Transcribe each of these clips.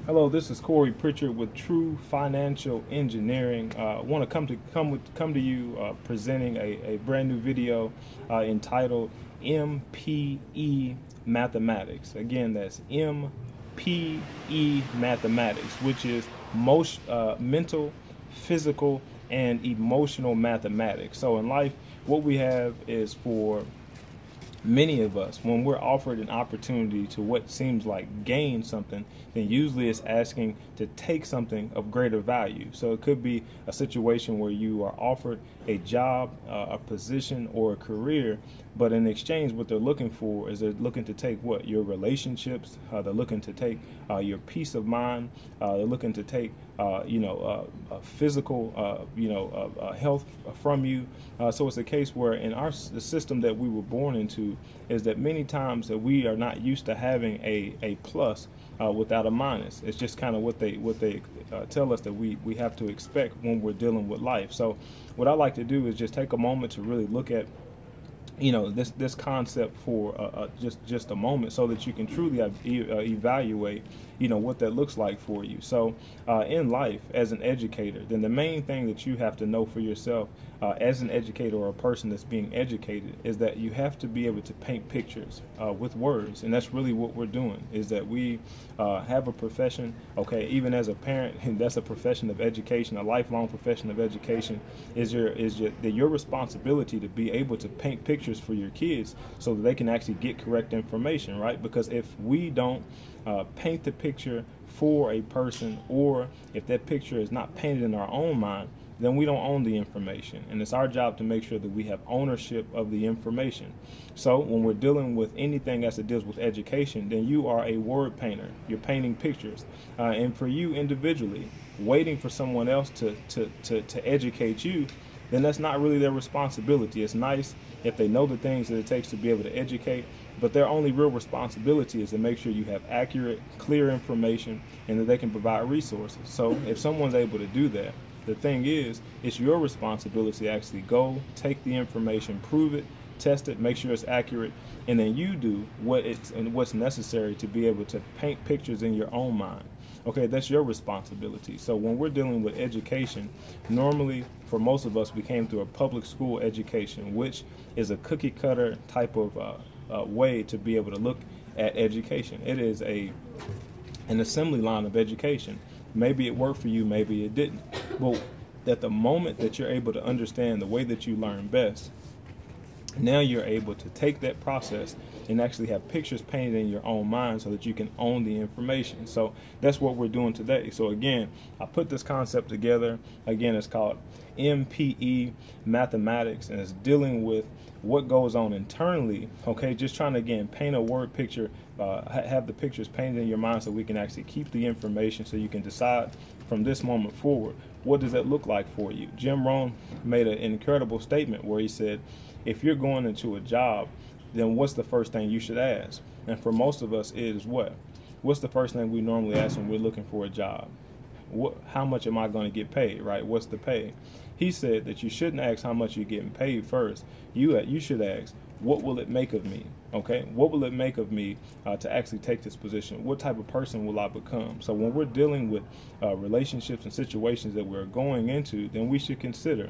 Hello, this is Corey Pritchard with True Financial Engineering. I want to come to you presenting a brand new video entitled MPE Mathematics. Again, that's MPE Mathematics, which is most mental, physical, and emotional mathematics. So in life, what we have is for many of us, when we're offered an opportunity to what seems like gain something, then usually it's asking to take something of greater value. So it could be a situation where you are offered a job, a position, or a career, but in exchange, what they're looking for is they're looking to take what? Your relationships, they're looking to take your peace of mind, they're looking to take physical, health from you. So it's a case where in the system that we were born into is that many times that we are not used to having a plus without a minus. It's just kind of what they tell us that we have to expect when we're dealing with life. So what I like to do is just take a moment to really look at this concept for just a moment, so that you can truly evaluate what that looks like for you. So in life, as an educator, then the main thing that you have to know for yourself as an educator or a person that's being educated is that you have to be able to paint pictures with words. And that's really what we're doing, is that we have a profession, okay, even as a parent, and that's a profession of education, a lifelong profession of education, is your responsibility to be able to paint pictures for your kids so that they can actually get correct information, right? Because if we don't paint the picture for a person, or if that picture is not painted in our own mind, then we don't own the information. And it's our job to make sure that we have ownership of the information. So when we're dealing with anything as it deals with education, then you are a word painter. You're painting pictures. And for you individually, waiting for someone else to educate you, then that's not really their responsibility. It's nice if they know the things that it takes to be able to educate, but their only real responsibility is to make sure you have accurate, clear information and that they can provide resources. So if someone's able to do that, the thing is, it's your responsibility to actually go, take the information, prove it, test it, make sure it's accurate, and then you do what's necessary to be able to paint pictures in your own mind. Okay, that's your responsibility. So when we're dealing with education, normally for most of us, we came through a public school education, which is a cookie cutter type of way to be able to look at education. It is an assembly line of education. Maybe it worked for you, maybe it didn't. But at the moment that you're able to understand the way that you learn best, now you're able to take that process and actually have pictures painted in your own mind so that you can own the information. So that's what we're doing today. So again, I put this concept together. Again, it's called MPE Mathematics, and it's dealing with what goes on internally, okay? Just trying to, again, paint a word picture, have the pictures painted in your mind so we can actually keep the information so you can decide from this moment forward, what does that look like for you? Jim Rohn made an incredible statement where he said, if you're going into a job, then what's the first thing you should ask? And for most of us, it is what? What's the first thing we normally ask when we're looking for a job? How much am I going to get paid, right? What's the pay? He said that you shouldn't ask how much you're getting paid first. You should ask, what will it make of me? Okay, what will it make of me to actually take this position? What type of person will I become? So when we're dealing with relationships and situations that we're going into, then we should consider,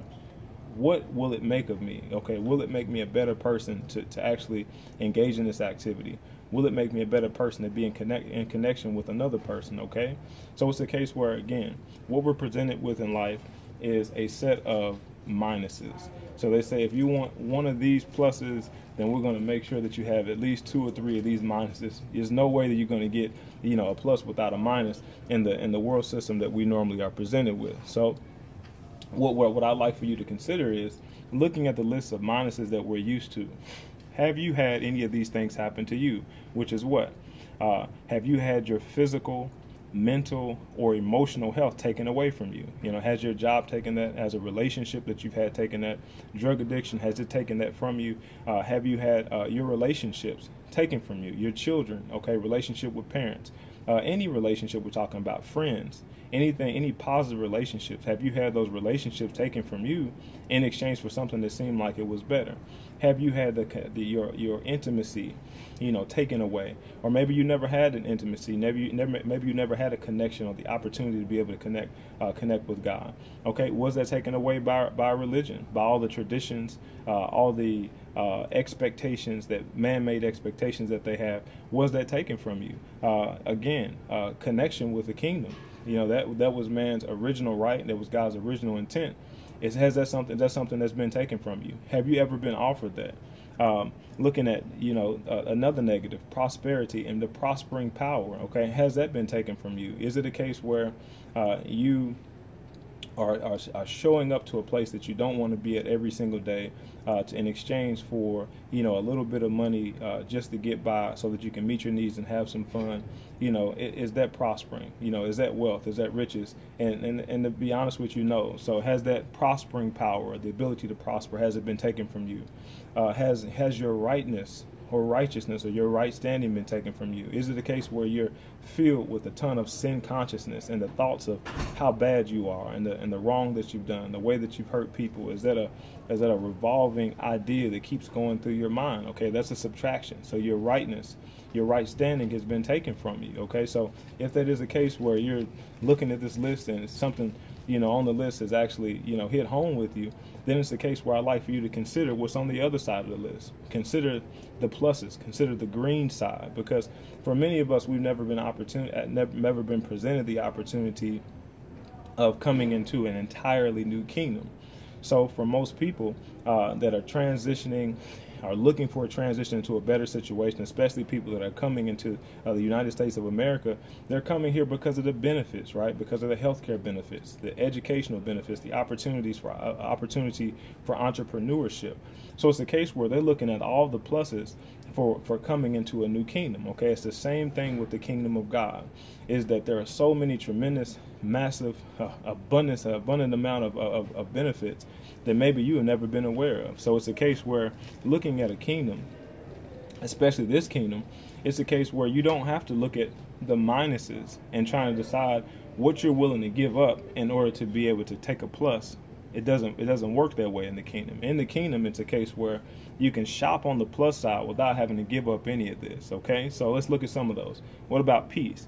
what will it make of me? Okay, will it make me a better person to actually engage in this activity? Will it make me a better person to be in connection with another person? Okay, so it's a case where, again, what we're presented with in life is a set of minuses. So they say if you want one of these pluses, then we're going to make sure that you have at least 2 or 3 of these minuses. There's no way that you're going to get a plus without a minus in the world system that we normally are presented with. So what I'd like for you to consider is looking at the list of minuses that we're used to. Have you had any of these things happen to you? Which is what? Have you had your physical, mental, or emotional health taken away from you? Has your job taken that? Has a relationship that you've had taken that? Drug addiction, has it taken that from you? Have you had your relationships taken from you? Your children, okay, relationship with parents, any relationship, we're talking about friends, anything, any positive relationships. Have you had those relationships taken from you in exchange for something that seemed like it was better? Have you had your intimacy, taken away? Or maybe you never had an intimacy. Maybe you never had a connection or the opportunity to be able to connect with God. Okay, was that taken away by religion, by all the traditions, all the expectations, that man-made expectations that they have? Was that taken from you? Again, connection with the kingdom. That was man's original right. That was God's original intent. That's something that's been taken from you? Have you ever been offered that? Looking at another negative, prosperity and the prospering power. Okay, has that been taken from you? Is it a case where you are showing up to a place that you don't want to be at every single day in exchange for a little bit of money just to get by, so that you can meet your needs and have some fun? Is that prospering? Is that wealth? Is that riches? And to be honest with you, no. So has that prospering power, the ability to prosper, has it been taken from you? Has your rightness or righteousness or your right standing been taken from you? Is it a case where you're filled with a ton of sin consciousness and the thoughts of how bad you are and the wrong that you've done, the way that you've hurt people? Is that a revolving idea that keeps going through your mind? Okay, that's a subtraction. So your rightness, your right standing has been taken from you. Okay, so if that is a case where you're looking at this list and something on the list is actually hit home with you, then it's a case where I'd like for you to consider what's on the other side of the list. Consider the pluses, consider the green side, because for many of us, we've never been presented the opportunity of coming into an entirely new kingdom. So for most people that are transitioning, are looking for a transition into a better situation, especially people that are coming into the United States of America, they're coming here because of the benefits, right? Because of the healthcare benefits, the educational benefits, the opportunity for entrepreneurship. So it's a case where they're looking at all the pluses for coming into a new kingdom. Okay, it's the same thing with the kingdom of God, is that there are so many tremendous, massive, abundant amount of benefits that maybe you have never been aware of. So it's a case where looking at a kingdom, especially this kingdom, it's a case where you don't have to look at the minuses and trying to decide what you're willing to give up in order to be able to take a plus. It doesn't work that way in the kingdom. In the kingdom, it's a case where you can shop on the plus side without having to give up any of this. Okay, so let's look at some of those. What about peace?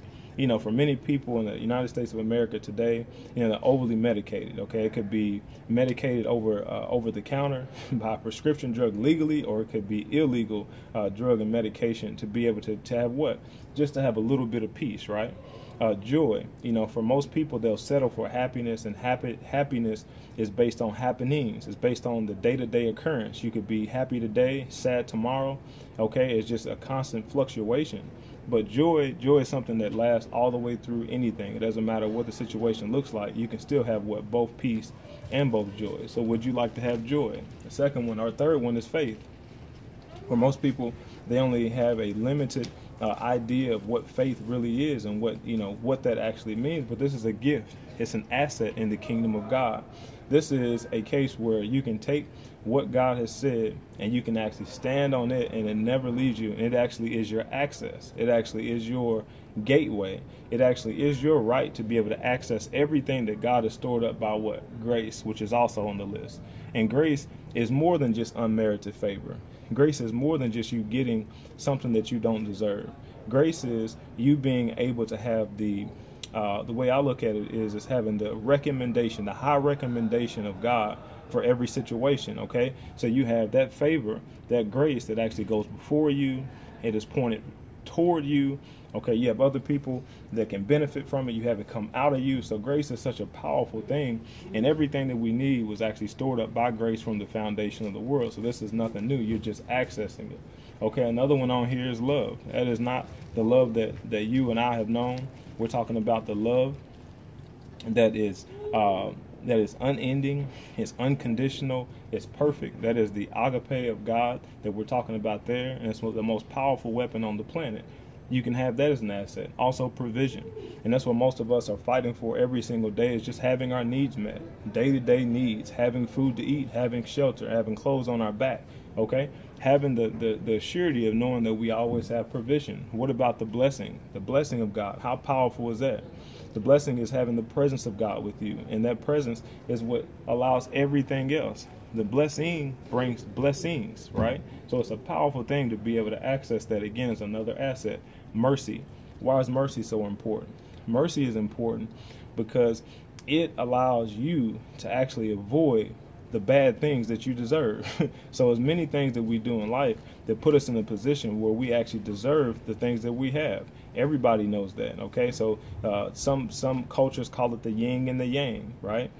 For many people in the United States of America today, they're overly medicated. Okay, it could be medicated over the counter by a prescription drug legally, or it could be illegal drug and medication to be able to have what? Just to have a little bit of peace, right? Joy. For most people, they'll settle for happiness, and happiness is based on happenings. It's based on the day-to-day occurrence. You could be happy today, sad tomorrow. Okay, it's just a constant fluctuation. But joy is something that lasts all the way through anything. It doesn't matter what the situation looks like. You can still have both peace and both joy. So would you like to have joy? The second one, or third one, is faith. For most people, they only have a limited idea of what faith really is and what that actually means. But this is a gift. It's an asset in the kingdom of God. This is a case where you can take what God has said and you can actually stand on it, and it never leaves you. And it actually is your access. It actually is your gateway. It actually is your right to be able to access everything that God has stored up by what? Grace, which is also on the list. And grace is more than just unmerited favor. Grace is more than just you getting something that you don't deserve. Grace is you being able to have the way I look at it is having the recommendation, the high recommendation of God for every situation. Okay, so you have that favor, that grace that actually goes before you. It is pointed toward you. Okay, you have other people that can benefit from it. You have it come out of you. So grace is such a powerful thing, and everything that we need was actually stored up by grace from the foundation of the world. So this is nothing new. You're just accessing it. Okay, another one on here is love. That is not the love that you and I have known. We're talking about the love that is unending, it's unconditional, it's perfect. That is the agape of God that we're talking about there, and it's the most powerful weapon on the planet. You can have that as an asset. Also provision, and that's what most of us are fighting for every single day, is just having our needs met, day-to-day needs, having food to eat, having shelter, having clothes on our back. Okay, having the surety of knowing that we always have provision. What about the blessing? The blessing of God, how powerful is that? The blessing is having the presence of God with you, and that presence is what allows everything else. the blessing brings blessings, right? So it's a powerful thing to be able to access that. Again, is another asset. Mercy. Why is mercy so important? Mercy is important because it allows you to actually avoid the bad things that you deserve. So as many things that we do in life that put us in a position where we actually deserve the things that we have. Everybody knows that, okay? So some cultures call it the yin and the yang, right?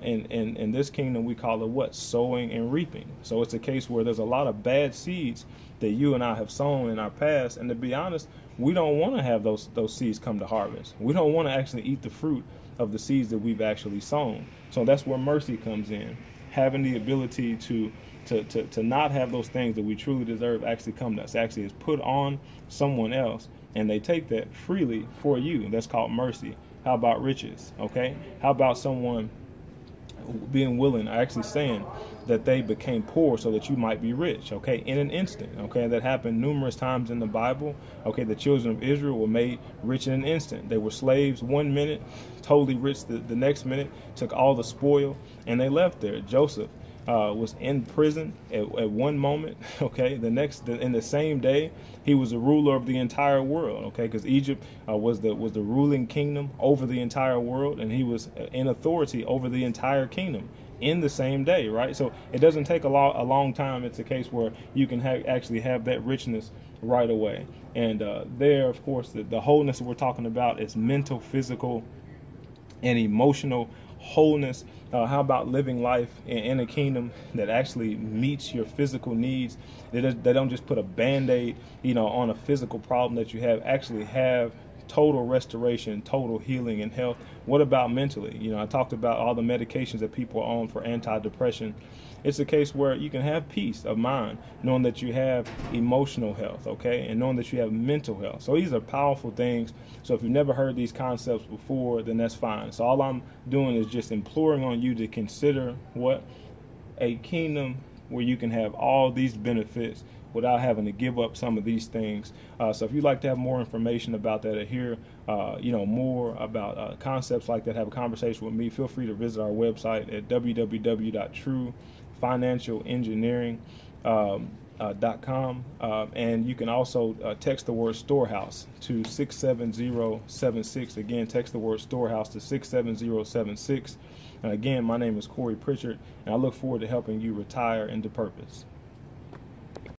In this kingdom, we call it what? Sowing and reaping. So it's a case where there's a lot of bad seeds that you and I have sown in our past. And to be honest, we don't want to have those seeds come to harvest. We don't want to actually eat the fruit of the seeds that we've actually sown. So that's where mercy comes in. Having the ability to not have those things that we truly deserve actually come to us. Actually is put on someone else, and they take that freely for you. That's called mercy. How about riches? Okay. How about someone being willing, actually saying that they became poor so that you might be rich, okay, in an instant, okay? That happened numerous times in the Bible, okay? The children of Israel were made rich in an instant. They were slaves 1 minute, totally rich the next minute, took all the spoil, and they left there. Joseph was in prison at one moment, okay? In the same day, he was the ruler of the entire world, okay? Because Egypt was the ruling kingdom over the entire world, and he was in authority over the entire kingdom in the same day, right? So it doesn't take a long time. It's a case where you can actually have that richness right away. And there, of course, the wholeness that we're talking about is mental, physical, and emotional wholeness. How about living life in a kingdom that actually meets your physical needs? They don't just put a band-aid, on a physical problem that you have. Actually have total restoration, total healing and health. What about mentally? I talked about all the medications that people are on for anti-depression. It's a case where you can have peace of mind, knowing that you have emotional health, okay, and knowing that you have mental health. So these are powerful things. So if you've never heard these concepts before, then that's fine. So all I'm doing is just imploring on you to consider what? A kingdom where you can have all these benefits without having to give up some of these things. So if you'd like to have more information about that or hear more about concepts like that, have a conversation with me, feel free to visit our website at www.truefinancialengineering.com, and you can also text the word storehouse to 67076. Again, text the word storehouse to 67076. Again, my name is Corey Pritchard, and I look forward to helping you retire into purpose.